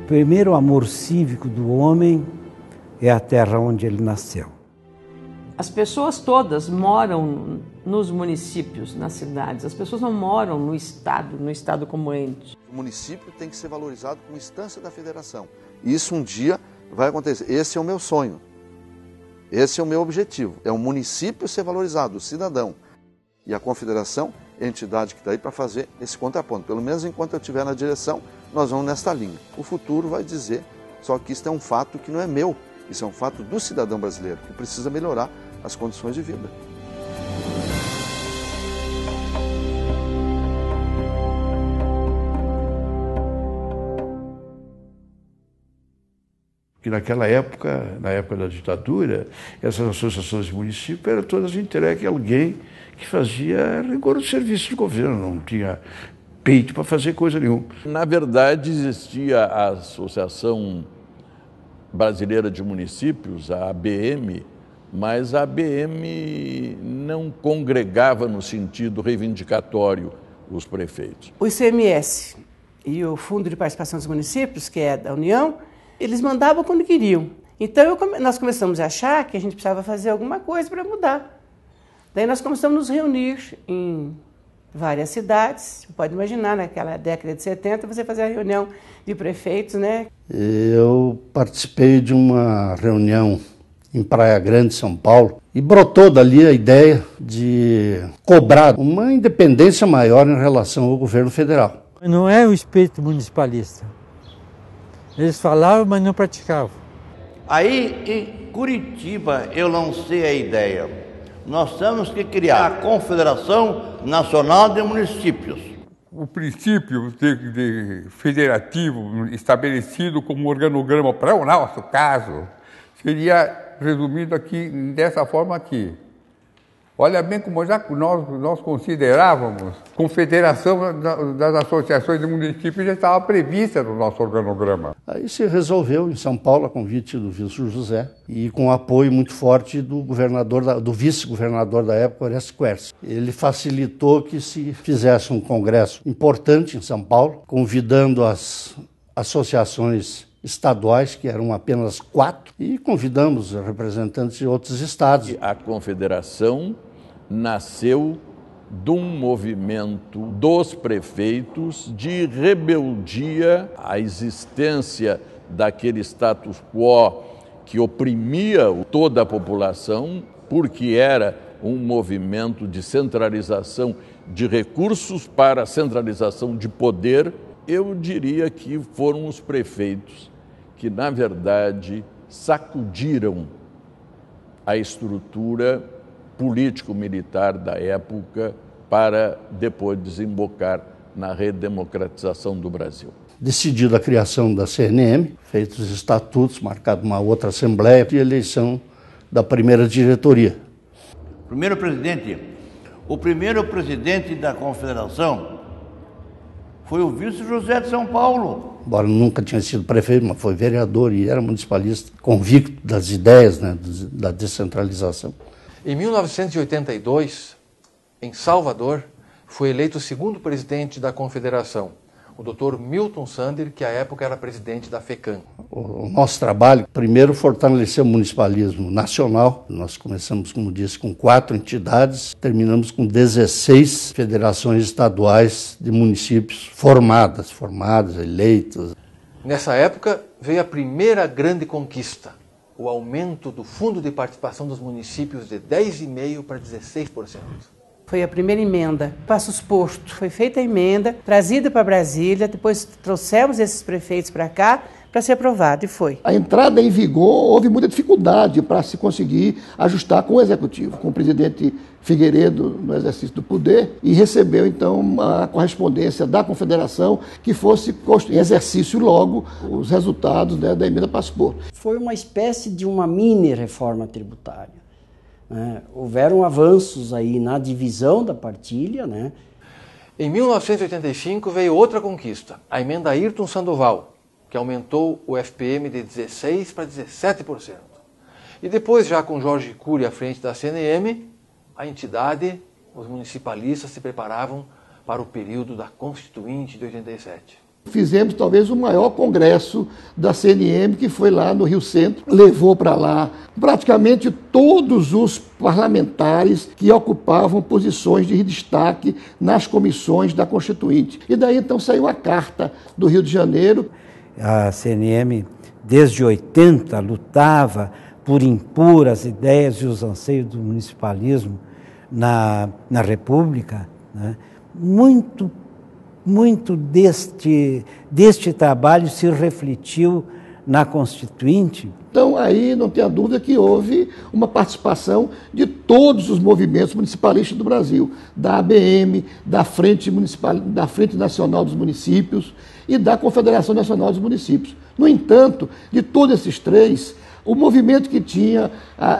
primeiro amor cívico do homem é a terra onde ele nasceu. As pessoas todas moram nos municípios, nas cidades. As pessoas não moram no estado como ente. O município tem que ser valorizado como instância da federação. E isso um dia vai acontecer. Esse é o meu sonho. Esse é o meu objetivo. É o município ser valorizado, o cidadão. E a confederação é a entidade que está aí para fazer esse contraponto. Pelo menos enquanto eu estiver na direção, nós vamos nesta linha. O futuro vai dizer, só que isso é um fato que não é meu. Isso é um fato do cidadão brasileiro, que precisa melhorar as condições de vida. Que naquela época, na época da ditadura, essas associações de município eram todas entregues a alguém que fazia rigor do serviço de governo, não tinha peito para fazer coisa nenhuma. Na verdade, existia a Associação Brasileira de Municípios, a ABM, mas a ABM não congregava no sentido reivindicatório os prefeitos. O ICMS e o Fundo de Participação dos Municípios, que é da União, eles mandavam quando queriam. Então nós começamos a achar que a gente precisava fazer alguma coisa para mudar. Daí nós começamos a nos reunir em várias cidades. Você pode imaginar, naquela década de 70, você fazia a reunião de prefeitos, né? Eu participei de uma reunião em Praia Grande, São Paulo, e brotou dali a ideia de cobrar uma independência maior em relação ao governo federal. Não é o espírito municipalista. Eles falavam, mas não praticavam. Aí, em Curitiba, eu lancei a ideia. Nós temos que criar a Confederação Nacional de Municípios. O princípio federativo estabelecido como organograma para o nosso caso seria resumido aqui dessa forma aqui. Olha bem como já nós considerávamos, confederação das associações de municípios já estava prevista no nosso organograma. Aí se resolveu em São Paulo, a convite do Wilson José, e com apoio muito forte do do vice-governador da época, Orestes Quercia. Ele facilitou que se fizesse um congresso importante em São Paulo, convidando as associações estaduais, que eram apenas 4, e convidamos representantes de outros estados. A confederação nasceu de um movimento dos prefeitos de rebeldia à existência daquele status quo que oprimia toda a população, porque era um movimento de centralização de recursos para centralização de poder. Eu diria que foram os prefeitos que, na verdade, sacudiram a estrutura político-militar da época para depois desembocar na redemocratização do Brasil. Decidida a criação da CNM, feitos os estatutos, marcada uma outra assembleia e eleição da primeira diretoria. O primeiro presidente da Confederação foi o Wilson José de São Paulo. Embora nunca tinha sido prefeito, mas foi vereador e era municipalista, convicto das ideias, né, da descentralização. Em 1982, em Salvador, foi eleito o segundo presidente da Confederação, o Dr. Milton Sander, que à época era presidente da FECAM. O nosso trabalho, primeiro, fortalecer o municipalismo nacional. Nós começamos, como disse, com 4 entidades, terminamos com 16 federações estaduais de municípios formadas, eleitas. Nessa época, veio a primeira grande conquista, o aumento do fundo de participação dos municípios de 10,5% para 16%. Foi a primeira emenda, Passos Posto. Foi feita a emenda, trazida para Brasília, depois trouxemos esses prefeitos para cá para ser aprovado, e foi. A entrada em vigor, houve muita dificuldade para se conseguir ajustar com o Executivo, com o presidente Figueiredo no exercício do poder, e recebeu, então, a correspondência da Confederação que fosse em exercício logo os resultados, né, da emenda Passos Posto. Foi uma espécie de uma mini-reforma tributária. Houveram avanços aí na divisão da partilha, né? Em 1985 veio outra conquista, a emenda Ayrton Sandoval, que aumentou o FPM de 16% para 17%. E depois, já com Jorge Cury à frente da CNM, a entidade, os municipalistas se preparavam para o período da Constituinte de 87. Fizemos talvez o maior congresso da CNM, que foi lá no Rio Centro, levou para lá praticamente todos os parlamentares que ocupavam posições de destaque nas comissões da Constituinte. E daí então saiu a carta do Rio de Janeiro. A CNM, desde 80, lutava por impor as ideias e os anseios do municipalismo na República, né? Muito deste trabalho se refletiu na Constituinte. Então, aí não tenha dúvida que houve uma participação de todos os movimentos municipalistas do Brasil, da ABM, da Frente Nacional dos Municípios e da Confederação Nacional dos Municípios. No entanto, de todos esses três, o movimento que tinha,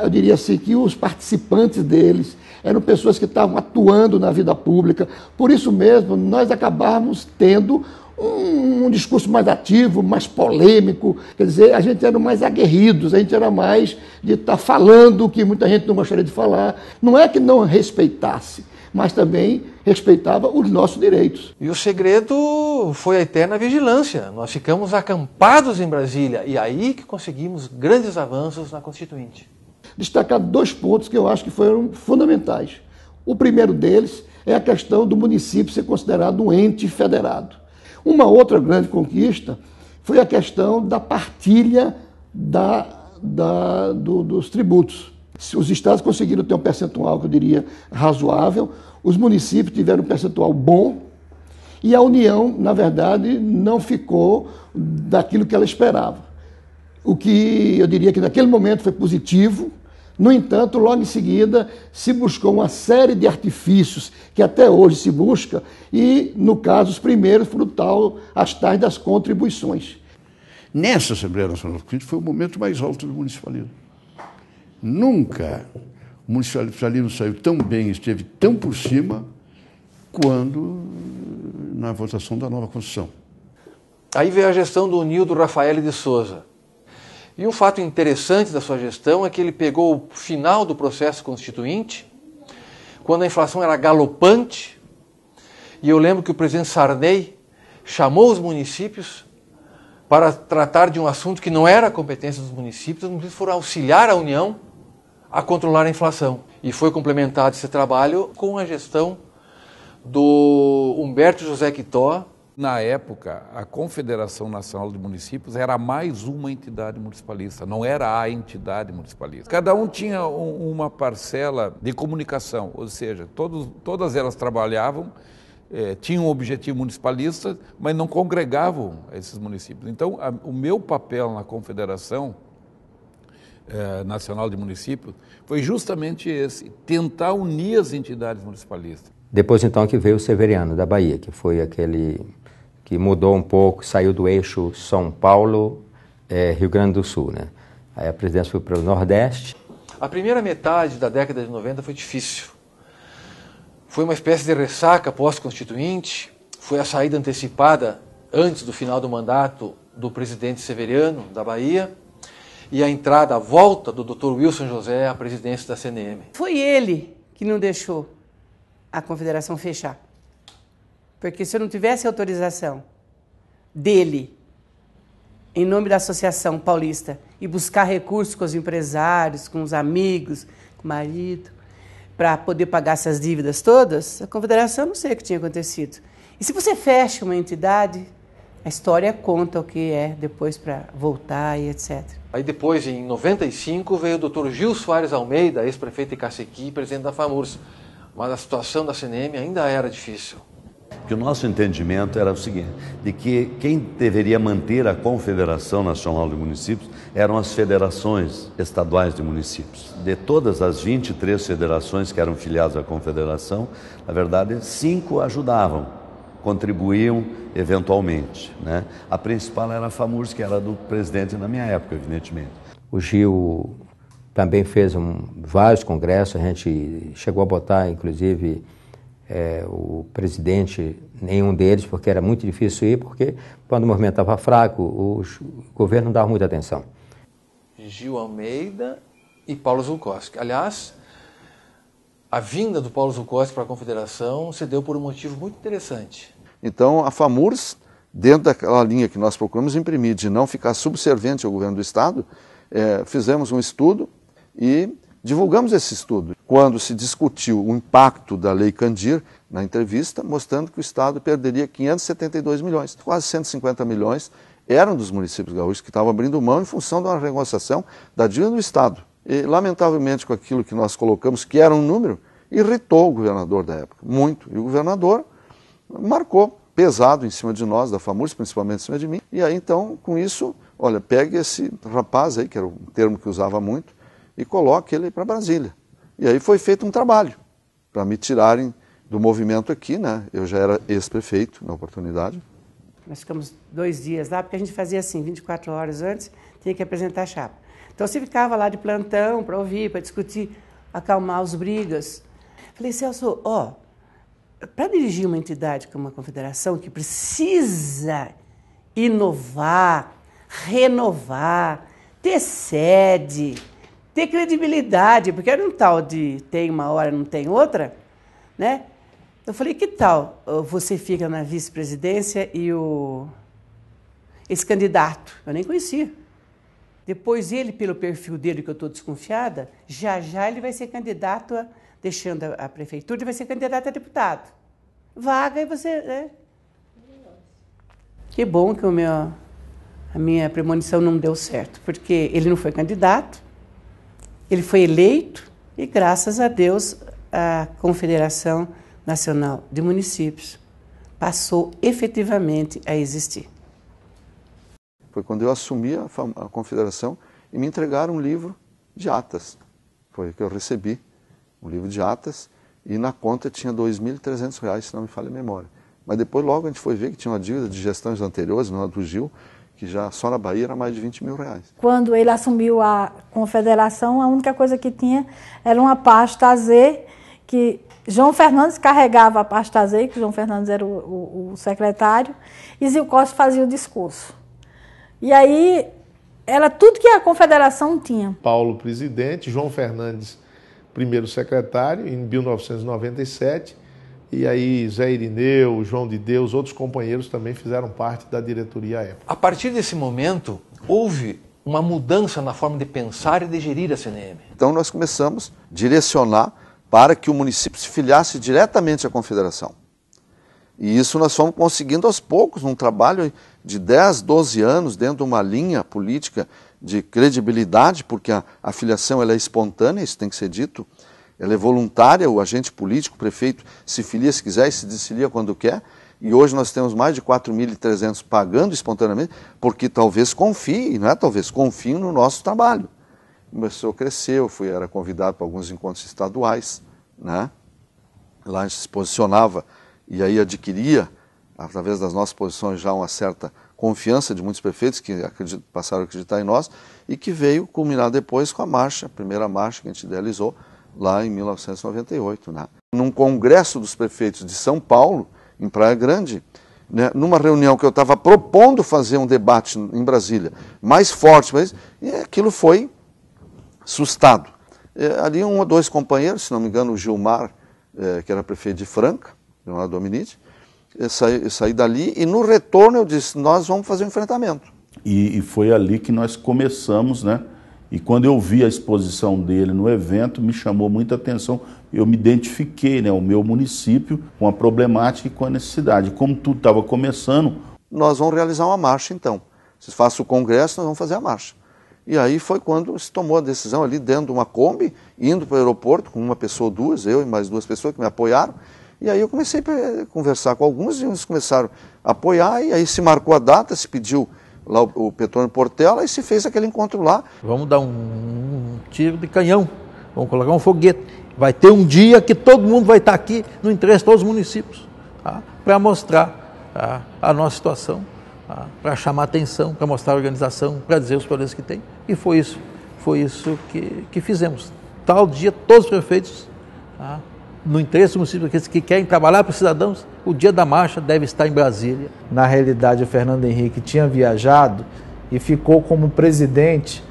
eu diria assim, que os participantes deles eram pessoas que estavam atuando na vida pública. Por isso mesmo, nós acabávamos tendo um discurso mais ativo, mais polêmico. Quer dizer, a gente era mais aguerridos, a gente era mais de estar falando o que muita gente não gostaria de falar. Não é que não respeitasse, mas também respeitava os nossos direitos. E o segredo foi a eterna vigilância. Nós ficamos acampados em Brasília e aí que conseguimos grandes avanços na Constituinte. Destacar 2 pontos que eu acho que foram fundamentais. O primeiro deles é a questão do município ser considerado um ente federado. Uma outra grande conquista foi a questão da partilha dos tributos. Os estados conseguiram ter um percentual, que eu diria, razoável, os municípios tiveram um percentual bom e a União, na verdade, não ficou daquilo que ela esperava. O que eu diria que naquele momento foi positivo. No entanto, logo em seguida, se buscou uma série de artifícios que até hoje se busca e, no caso, os primeiros foram as tais das contribuições. Nessa Assembleia Nacional Constituinte foi o momento mais alto do municipalismo. Nunca o municipalismo saiu tão bem, esteve tão por cima, quando na votação da nova Constituição. Aí veio a gestão do Nildo Rafael de Souza. E um fato interessante da sua gestão é que ele pegou o final do processo constituinte, quando a inflação era galopante, e eu lembro que o presidente Sarney chamou os municípios para tratar de um assunto que não era competência dos municípios. Os municípios foram auxiliar a União a controlar a inflação. E foi complementado esse trabalho com a gestão do Humberto José Quitó. Na época, a Confederação Nacional de Municípios era mais uma entidade municipalista, não era a entidade municipalista. Cada um tinha uma parcela de comunicação, ou seja, todas elas trabalhavam, tinham um objetivo municipalista, mas não congregavam esses municípios. Então, o meu papel na Confederação Nacional de Municípios foi justamente esse, tentar unir as entidades municipalistas. Depois, então, que veio o Severiano, da Bahia, que foi aquele que mudou um pouco, saiu do eixo São Paulo, Rio Grande do Sul, né? Aí a presidência foi para o Nordeste. A primeira metade da década de 90 foi difícil. Foi uma espécie de ressaca pós-constituinte, foi a saída antecipada antes do final do mandato do presidente Severiano, da Bahia, e a entrada, a volta do Dr. Wilson José à presidência da CNM. Foi ele que não deixou a Confederação fechar. Porque se eu não tivesse autorização dele, em nome da Associação Paulista, e buscar recursos com os empresários, com os amigos, com o marido, para poder pagar essas dívidas todas, a Confederação, não sei o que tinha acontecido. E se você fecha uma entidade, a história conta o que é depois para voltar e etc. Aí depois, em 95, veio o Dr. Gil Soares Almeida, ex-prefeito de Cacequi, presidente da FAMURS. Mas a situação da CNM ainda era difícil. Que o nosso entendimento era o seguinte, de que quem deveria manter a Confederação Nacional de Municípios eram as federações estaduais de municípios. De todas as 23 federações que eram filiadas à Confederação, na verdade, 5 ajudavam, contribuíam eventualmente, né? A principal era a FAMURS, que era do presidente na minha época, evidentemente. O Gil também fez vários congressos, a gente chegou a botar, inclusive, o presidente, nenhum deles, porque era muito difícil ir, porque quando o movimento estava fraco, o governo não dava muita atenção. Gil Almeida e Paulo Zulkowski. Aliás, a vinda do Paulo Zulkowski para a Confederação se deu por um motivo muito interessante. Então, a FAMURS dentro daquela linha que nós procuramos imprimir, de não ficar subserviente ao governo do Estado, fizemos um estudo e divulgamos esse estudo. Quando se discutiu o impacto da Lei Candir, na entrevista, mostrando que o Estado perderia 572 milhões. Quase 150 milhões eram dos municípios gaúchos que estavam abrindo mão em função de uma renegociação da dívida do Estado. E, lamentavelmente, com aquilo que nós colocamos, que era um número, irritou o governador da época, muito. E o governador marcou pesado em cima de nós, da FAMURS, principalmente em cima de mim. E aí, então, com isso, olha, pegue esse rapaz aí, que era um termo que usava muito, e coloque ele para Brasília. E aí foi feito um trabalho para me tirarem do movimento aqui, né? Eu já era ex-prefeito na oportunidade. Nós ficamos 2 dias lá, porque a gente fazia assim, 24 horas antes, tinha que apresentar a chapa. Então você ficava lá de plantão para ouvir, para discutir, acalmar as brigas. Falei, Celso, para dirigir uma entidade como a Confederação, que precisa inovar, renovar, ter sede, ter credibilidade, porque era um tal de tem uma hora, não tem outra, né? Eu falei, que tal você fica na vice-presidência e esse candidato, eu nem conhecia. Depois ele, pelo perfil dele, que eu estou desconfiada, já ele vai ser candidato, deixando a prefeitura, ele vai ser candidato a deputado. Vaga e você... Né? Que bom que a minha premonição não deu certo, porque ele não foi candidato, ele foi eleito e, graças a Deus, a Confederação Nacional de Municípios passou efetivamente a existir. Foi quando eu assumi a Confederação e me entregaram um livro de atas. Foi que eu recebi, um livro de atas, e na conta tinha R$ 2.300, se não me falha a memória. Mas depois logo a gente foi ver que tinha uma dívida de gestões anteriores, não a do Gil, que já só na Bahia era mais de R$ 20.000. Quando ele assumiu a Confederação, a única coisa que tinha era uma pasta Z, que João Fernandes carregava a pasta Z, que João Fernandes era o secretário, e Zil Costa fazia o discurso. E aí, era tudo que a Confederação tinha. Paulo, presidente, João Fernandes, primeiro secretário, em 1997, e aí Zé Irineu, João de Deus, outros companheiros também fizeram parte da diretoria à época. A partir desse momento, houve uma mudança na forma de pensar e de gerir a CNM. Então nós começamos a direcionar para que o município se filiasse diretamente à Confederação. E isso nós fomos conseguindo aos poucos, num trabalho de 10, 12 anos, dentro de uma linha política de credibilidade, porque a filiação ela é espontânea, isso tem que ser dito, ela é voluntária, o agente político, o prefeito, se filia se quiser e se desfilia quando quer, e hoje nós temos mais de 4.300 pagando espontaneamente, porque talvez confiem, não é talvez, confiem no nosso trabalho. Começou a crescer, era convidado para alguns encontros estaduais, né? Lá a gente se posicionava e aí adquiria, através das nossas posições, já uma certa confiança de muitos prefeitos que passaram a acreditar em nós e que veio culminar depois com a primeira marcha que a gente idealizou lá em 1998. Né? Num congresso dos prefeitos de São Paulo, em Praia Grande, né, numa reunião que eu estava propondo fazer um debate em Brasília mais forte, e aquilo foi sustado. Ali 1 ou 2 companheiros, se não me engano o Gilmar, que era prefeito de Franca, Gilmar Dominici, eu saí dali e no retorno eu disse, nós vamos fazer um enfrentamento. E foi ali que nós começamos, né? E quando eu vi a exposição dele no evento, me chamou muita atenção. Eu me identifiquei, né, o meu município, com a problemática e com a necessidade. Como tudo estava começando... Nós vamos realizar uma marcha, então. Se faça o congresso, nós vamos fazer a marcha. E aí foi quando se tomou a decisão ali dentro de uma Kombi, indo para o aeroporto com uma pessoa ou duas, eu e mais 2 pessoas que me apoiaram. E aí eu comecei a conversar com alguns e eles começaram a apoiar. E aí se marcou a data, se pediu lá o Petrônio Portela e se fez aquele encontro lá. Vamos dar um tiro de canhão, vamos colocar um foguete. Vai ter um dia que todo mundo vai estar aqui no interesse de todos os municípios, tá? Para mostrar a nossa situação, tá? Para chamar atenção, para mostrar a organização, para dizer os problemas que tem. E foi isso que fizemos. Tal dia, todos os prefeitos, tá? No interesse do município, aqueles que querem trabalhar para os cidadãos, o dia da marcha deve estar em Brasília. Na realidade, o Fernando Henrique tinha viajado e ficou como presidente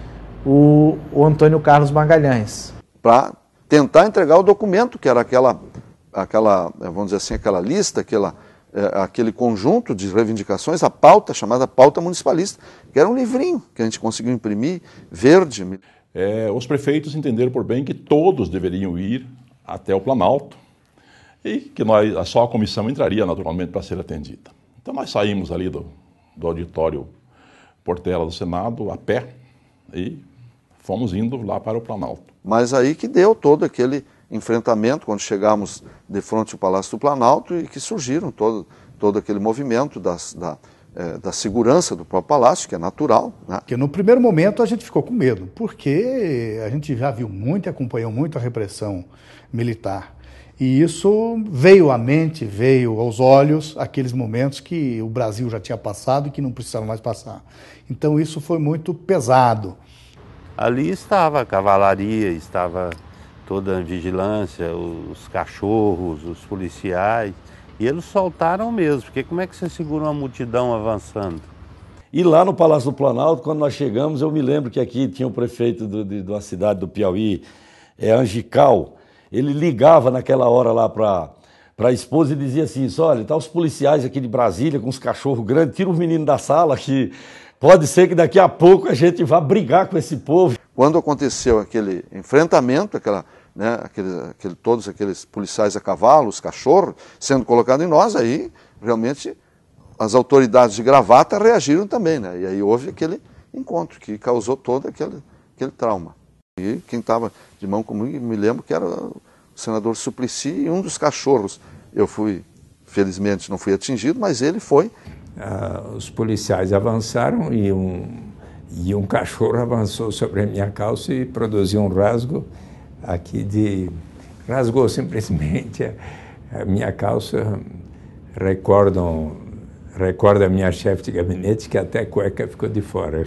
o Antônio Carlos Magalhães. Para tentar entregar o documento, que era aquela, vamos dizer assim, aquela lista, aquela aquele conjunto de reivindicações, a pauta chamada pauta municipalista, que era um livrinho que a gente conseguiu imprimir, verde. Os prefeitos entenderam por bem que todos deveriam ir até o Planalto e que só a comissão entraria naturalmente para ser atendida. Então nós saímos ali do auditório Portela do Senado a pé e fomos indo lá para o Planalto. Mas aí que deu todo aquele enfrentamento quando chegamos de frente ao Palácio do Planalto e que surgiram todo aquele movimento da segurança do próprio palácio, que é natural. Né? Porque no primeiro momento a gente ficou com medo, porque a gente já viu muito e acompanhou muito a repressão militar. E isso veio à mente, veio aos olhos aqueles momentos que o Brasil já tinha passado e que não precisava mais passar. Então isso foi muito pesado. Ali estava a cavalaria, estava toda a vigilância, os cachorros, os policiais, e eles soltaram mesmo, porque como é que você segura uma multidão avançando? E lá no Palácio do Planalto, quando nós chegamos, eu me lembro que aqui tinha o prefeito da cidade do Piauí, Angical. Ele ligava naquela hora lá para a esposa e dizia assim, olha, tá os policiais aqui de Brasília com os cachorros grandes, tira os meninos da sala que pode ser que daqui a pouco a gente vá brigar com esse povo. Quando aconteceu aquele enfrentamento, todos aqueles policiais a cavalo, os cachorros, sendo colocados em nós, aí realmente as autoridades de gravata reagiram também, né? E aí houve aquele encontro que causou todo aquele trauma. E quem estava de mão comigo, me lembro que era o senador Suplicy e um dos cachorros. Eu felizmente não fui atingido, mas ele foi. Os policiais avançaram e um cachorro avançou sobre a minha calça e produziu um rasgo rasgou simplesmente a minha calça. Recorda a minha chefe de gabinete que até a cueca ficou de fora.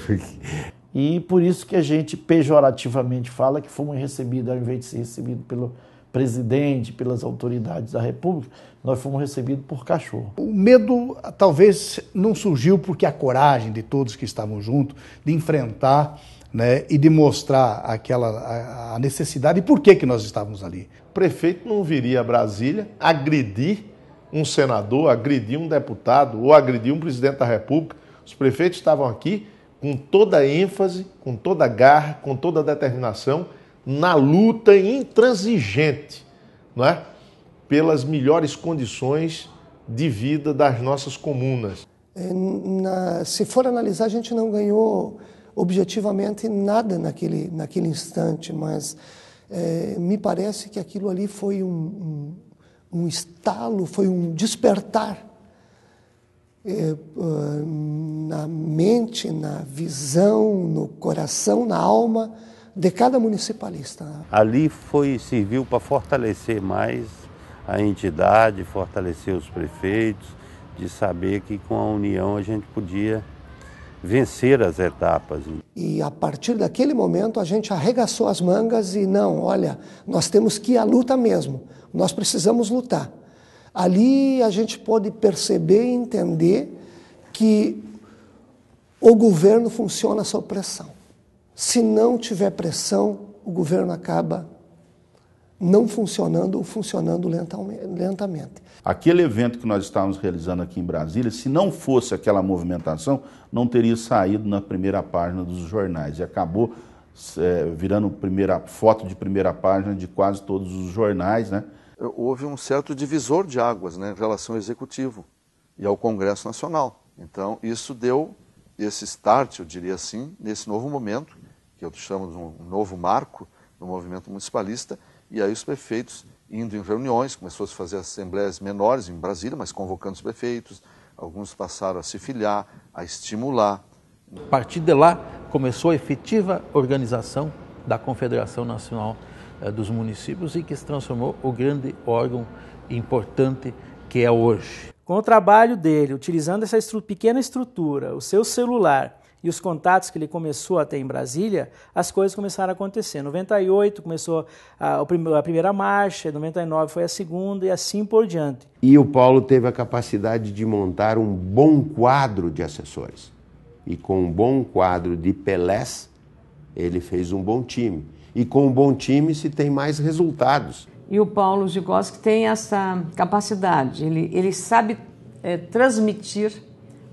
E por isso que a gente pejorativamente fala que fomos recebidos, ao invés de ser recebido pelo presidente, pelas autoridades da República, nós fomos recebidos por cachorro. O medo talvez não surgiu porque a coragem de todos que estavam juntos de enfrentar, né, e de mostrar a necessidade e por que nós estávamos ali. O prefeito não viria a Brasília agredir um senador, agredir um deputado ou agredir um presidente da República. Os prefeitos estavam aqui com toda a ênfase, com toda a garra, com toda a determinação, na luta intransigente, não é? Pelas melhores condições de vida das nossas comunas. Se for analisar, a gente não ganhou objetivamente nada naquele instante, mas me parece que aquilo ali foi um estalo, foi um despertar na mente, na visão, no coração, na alma de cada municipalista. Ali serviu para fortalecer mais a entidade, fortalecer os prefeitos, de saber que com a união a gente podia vencer as etapas. E a partir daquele momento a gente arregaçou as mangas e não, olha, nós temos que ir à luta mesmo, nós precisamos lutar. Ali a gente pôde perceber e entender que o governo funciona sob pressão. Se não tiver pressão, o governo acaba não funcionando ou funcionando lentamente. Aquele evento que nós estávamos realizando aqui em Brasília, se não fosse aquela movimentação, não teria saído na primeira página dos jornais. E acabou virando foto de primeira página de quase todos os jornais, né? Houve um certo divisor de águas, né, em relação ao Executivo e ao Congresso Nacional. Então, isso deu esse start, eu diria assim, nesse novo momento, que eu chamo de um novo marco no movimento municipalista, e aí os prefeitos indo em reuniões, começou a se fazer assembleias menores em Brasília, mas convocando os prefeitos, alguns passaram a se filiar, a estimular. A partir de lá, começou a efetiva organização da Confederação Nacional dos Municípios e que se transformou o grande órgão importante que é hoje. Com o trabalho dele, utilizando essa pequena estrutura, o seu celular e os contatos que ele começou a ter em Brasília, as coisas começaram a acontecer. Em 98 começou a primeira marcha, em 99 foi a segunda e assim por diante. E o Paulo teve a capacidade de montar um bom quadro de assessores. E com um bom quadro de Pelés, ele fez um bom time. E com um bom time se tem mais resultados. E o Paulo Gigoski tem essa capacidade, ele sabe transmitir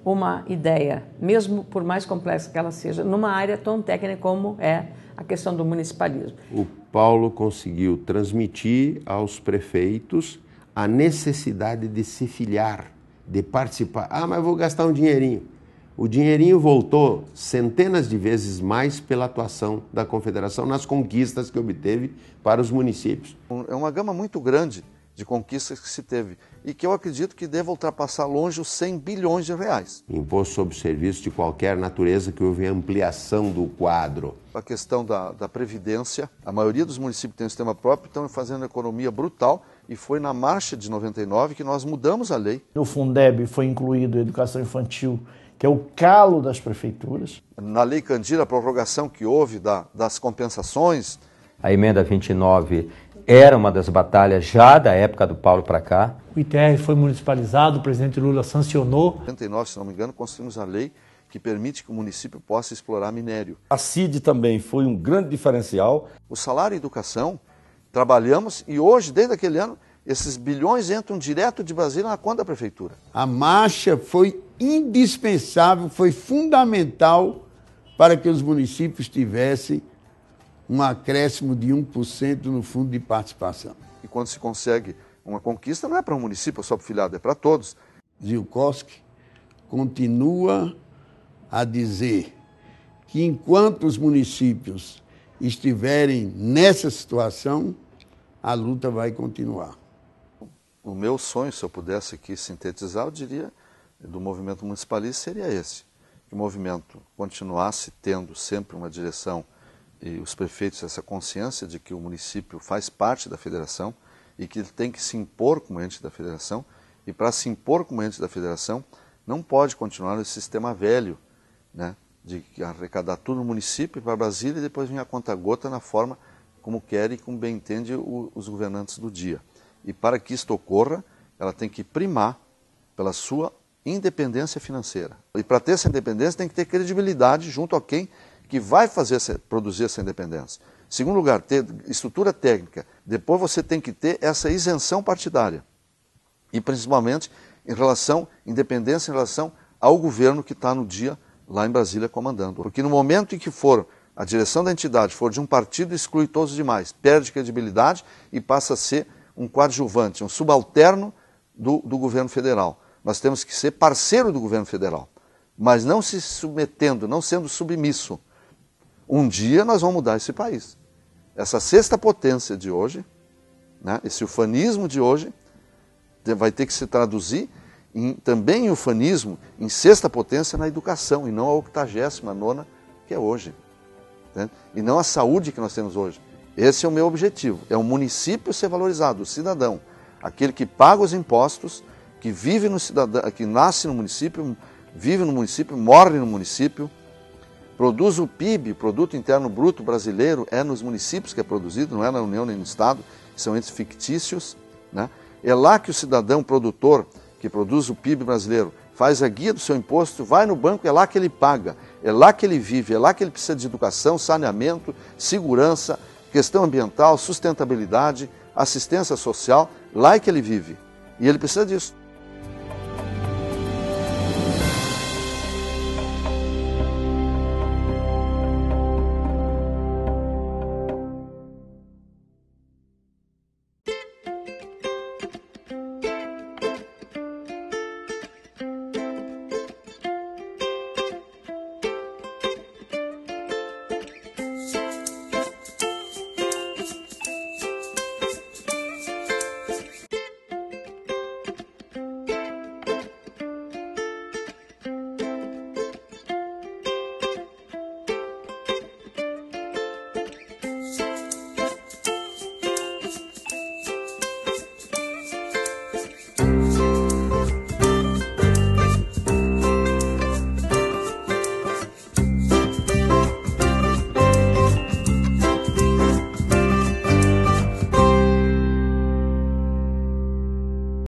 uma ideia, mesmo por mais complexa que ela seja, numa área tão técnica como é a questão do municipalismo. O Paulo conseguiu transmitir aos prefeitos a necessidade de se filiar, de participar. Ah, mas vou gastar um dinheirinho. O dinheirinho voltou centenas de vezes mais pela atuação da Confederação nas conquistas que obteve para os municípios. É uma gama muito grande de conquistas que se teve e que eu acredito que deva ultrapassar longe os 100 bilhões de reais. Imposto sobre serviço de qualquer natureza que houve ampliação do quadro. A questão da Previdência, a maioria dos municípios tem um sistema próprio, estão fazendo uma economia brutal e foi na marcha de 99 que nós mudamos a lei. No Fundeb foi incluído a educação infantil, que é o calo das prefeituras. Na Lei Candir, a prorrogação que houve das compensações. A emenda 29 era uma das batalhas já da época do Paulo para cá. O ITR foi municipalizado, o presidente Lula sancionou. Em 99, se não me engano, construímos a lei que permite que o município possa explorar minério. A CID também foi um grande diferencial. O salário e educação, trabalhamos e hoje, desde aquele ano, esses bilhões entram direto de Brasília na conta da prefeitura. A marcha foi indispensável, foi fundamental para que os municípios tivessem um acréscimo de 1% no fundo de participação. E quando se consegue uma conquista, não é para um município, é só para o filiado, é para todos. Zielkowski continua a dizer que enquanto os municípios estiverem nessa situação, a luta vai continuar. O meu sonho, se eu pudesse aqui sintetizar, eu diria, do movimento municipalista seria esse. Que o movimento continuasse tendo sempre uma direção e os prefeitos essa consciência de que o município faz parte da federação e que ele tem que se impor como ente da federação, e para se impor como ente da federação não pode continuar esse sistema velho, né, de arrecadar tudo no município para Brasília e depois vir a conta-gota na forma como querem e como bem entendem os governantes do dia. E para que isto ocorra, ela tem que primar pela sua independência financeira. E para ter essa independência tem que ter credibilidade junto a quem que vai produzir essa independência. Em segundo lugar, ter estrutura técnica. Depois você tem que ter essa isenção partidária. E principalmente independência em relação ao governo que está no dia lá em Brasília comandando. Porque no momento em que a direção da entidade for de um partido, exclui todos os demais, perde credibilidade e passa a ser um coadjuvante, um subalterno do governo federal. Nós temos que ser parceiro do governo federal, mas não se submetendo, não sendo submisso. Um dia nós vamos mudar esse país. Essa sexta potência de hoje, né, esse ufanismo de hoje, vai ter que se traduzir também em ufanismo, em sexta potência na educação, e não a 89ª que é hoje. Né? E não a saúde que nós temos hoje. Esse é o meu objetivo, é o município ser valorizado, o cidadão, aquele que paga os impostos, que vive no cidadão, que nasce no município, vive no município, morre no município, produz o PIB, Produto Interno Bruto brasileiro, é nos municípios que é produzido, não é na União nem no Estado, são entes fictícios. Né? É lá que o cidadão produtor, que produz o PIB brasileiro, faz a guia do seu imposto, vai no banco, é lá que ele paga, é lá que ele vive, é lá que ele precisa de educação, saneamento, segurança, questão ambiental, sustentabilidade, assistência social, lá é que ele vive. E ele precisa disso.